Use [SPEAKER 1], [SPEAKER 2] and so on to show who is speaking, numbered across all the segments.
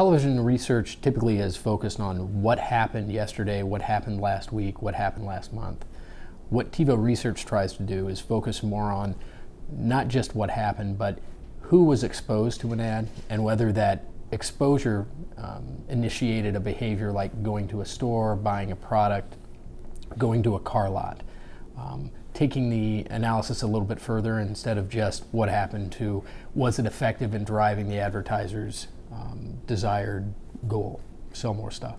[SPEAKER 1] Television research typically is focused on what happened yesterday, what happened last week, what happened last month. What Tivo Research tries to do is focus more on not just what happened, but who was exposed to an ad and whether that exposure initiated a behavior like going to a store, buying a product, going to a car lot. Taking the analysis a little bit further, instead of just what happened, to was it effective in driving the advertiser's desired goal, sell more stuff.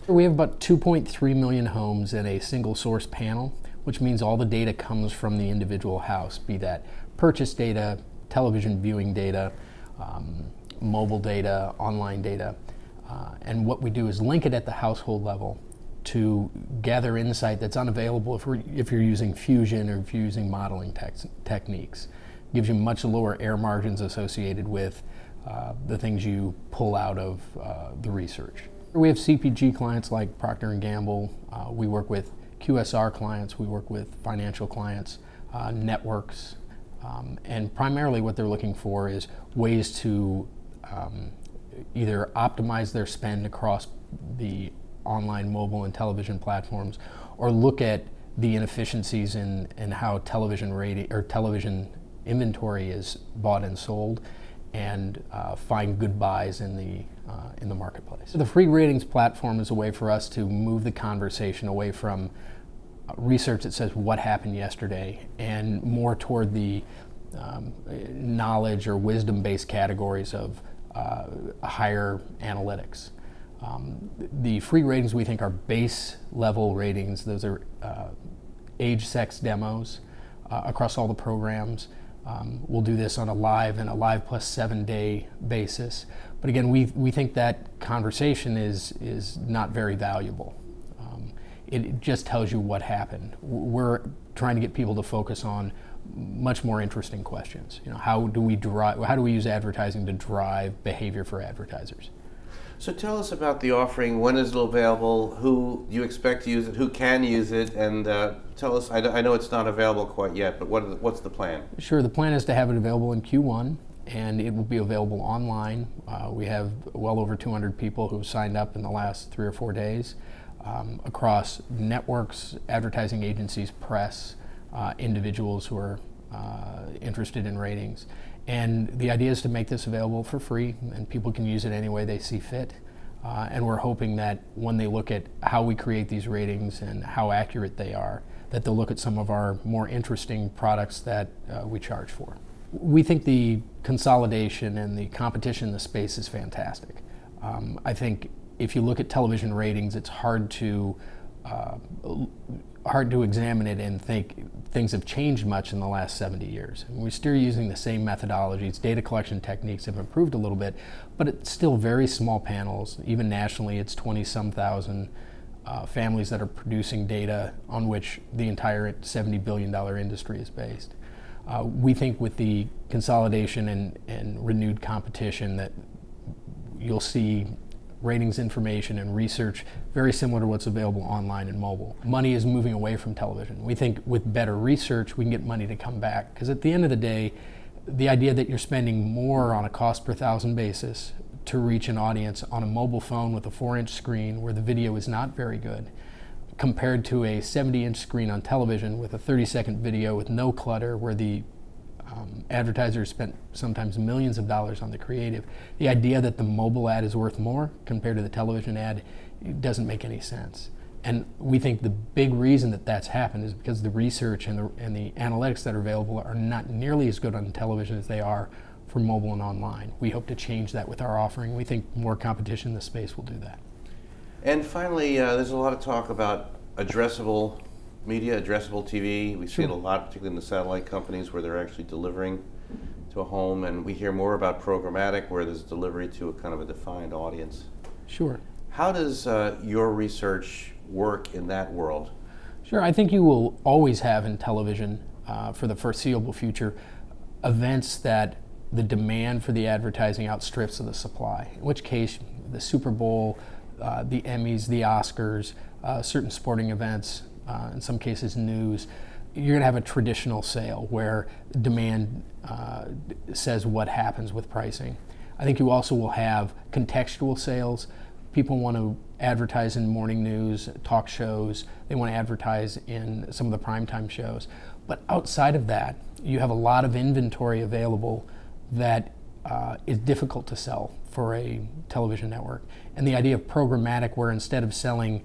[SPEAKER 1] We have about 2.3 million homes in a single source panel, which means all the data comes from the individual house, be that purchase data, television viewing data, mobile data, online data. And what we do is link it at the household level to gather insight that's unavailable if you're using Fusion or if you're using modeling techniques. Gives you much lower error margins associated with the things you pull out of the research. We have CPG clients like Procter & Gamble. We work with QSR clients. We work with financial clients, networks, and primarily what they're looking for is ways to either optimize their spend across the online, mobile, and television platforms, or look at the inefficiencies in how television inventory is bought and sold, and find good buys in the marketplace. The free ratings platform is a way for us to move the conversation away from research that says what happened yesterday and more toward the knowledge or wisdom-based categories of higher analytics. The free ratings we think are base level ratings. Those are age, sex demos across all the programs. We'll do this on a live and a live plus 7-day basis. But again, we think that conversation is not very valuable. It just tells you what happened. We're trying to get people to focus on much more interesting questions. You know, how do we use advertising to drive behavior for advertisers?
[SPEAKER 2] So tell us about the offering. When is it available? Who do you expect to use it? Who can use it? And tell us, I know it's not available quite yet, but what's the plan?
[SPEAKER 1] Sure, the plan is to have it available in Q1, and it will be available online. We have well over 200 people who have signed up in the last 3 or 4 days across networks, advertising agencies, press, individuals who are interested in ratings. And the idea is to make this available for free, and people can use it any way they see fit. And we're hoping that when they look at how we create these ratings and how accurate they are, that they'll look at some of our more interesting products that we charge for. We think the consolidation and the competition in the space is fantastic. I think if you look at television ratings, it's hard to examine it and think things have changed much in the last 70 years. We're still using the same methodologies. Data collection techniques have improved a little bit, but it's still very small panels. Even nationally, it's 20-some thousand families that are producing data on which the entire $70 billion industry is based. We think with the consolidation and renewed competition that you'll see ratings information and research very similar to what's available online and mobile. Money is moving away from television. We think with better research we can get money to come back, because at the end of the day, the idea that you're spending more on a cost per thousand basis to reach an audience on a mobile phone with a 4-inch screen where the video is not very good, compared to a 70-inch screen on television with a 30-second video with no clutter, where the advertisers spent sometimes millions of dollars on the creative. The idea that the mobile ad is worth more compared to the television ad, it doesn't make any sense. And we think the big reason that that's happened is because the research and the analytics that are available are not nearly as good on television as they are for mobile and online. We hope to change that with our offering. We think more competition in the space will do that.
[SPEAKER 2] And finally, there's a lot of talk about addressable media, addressable TV. We see it a lot, particularly in the satellite companies where they're actually delivering to a home, and we hear more about programmatic where there's delivery to a kind of a defined audience.
[SPEAKER 1] Sure.
[SPEAKER 2] How does your research work in that world?
[SPEAKER 1] Sure, I think you will always have in television for the foreseeable future events that the demand for the advertising outstrips the supply, in which case the Super Bowl, the Emmys, the Oscars, certain sporting events, in some cases news, you're going to have a traditional sale where demand says what happens with pricing. I think you also will have contextual sales. People want to advertise in morning news, talk shows. They want to advertise in some of the primetime shows. But outside of that, you have a lot of inventory available that is difficult to sell for a television network. And the idea of programmatic, where instead of selling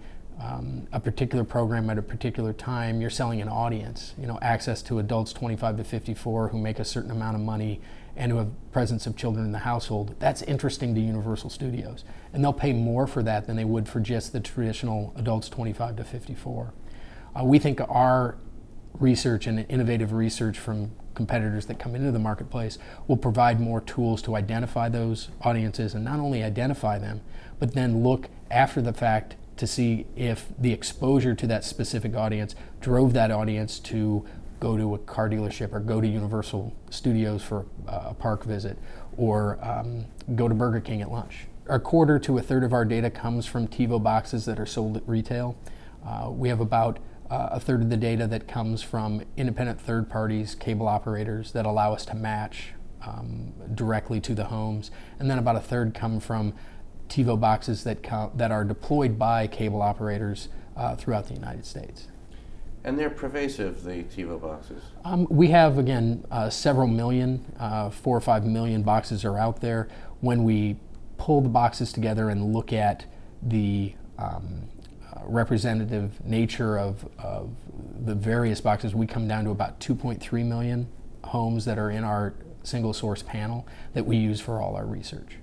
[SPEAKER 1] a particular program at a particular time, you're selling an audience, access to adults 25 to 54 who make a certain amount of money and who have presence of children in the household. That's interesting to Universal Studios. And they'll pay more for that than they would for just the traditional adults 25 to 54. We think our research and innovative research from competitors that come into the marketplace will provide more tools to identify those audiences, and not only identify them, but then look after the fact to see if the exposure to that specific audience drove that audience to go to a car dealership or go to Universal Studios for a park visit, or go to Burger King at lunch. A quarter to a third of our data comes from Tivo boxes that are sold at retail. We have about a third of the data that comes from independent third parties, cable operators, that allow us to match directly to the homes. And then about a third come from Tivo boxes that are deployed by cable operators throughout the United States.
[SPEAKER 2] And they're pervasive, the Tivo boxes.
[SPEAKER 1] We have, again, several million, 4 or 5 million boxes are out there. When we pull the boxes together and look at the representative nature of the various boxes, we come down to about 2.3 million homes that are in our single source panel that we use for all our research.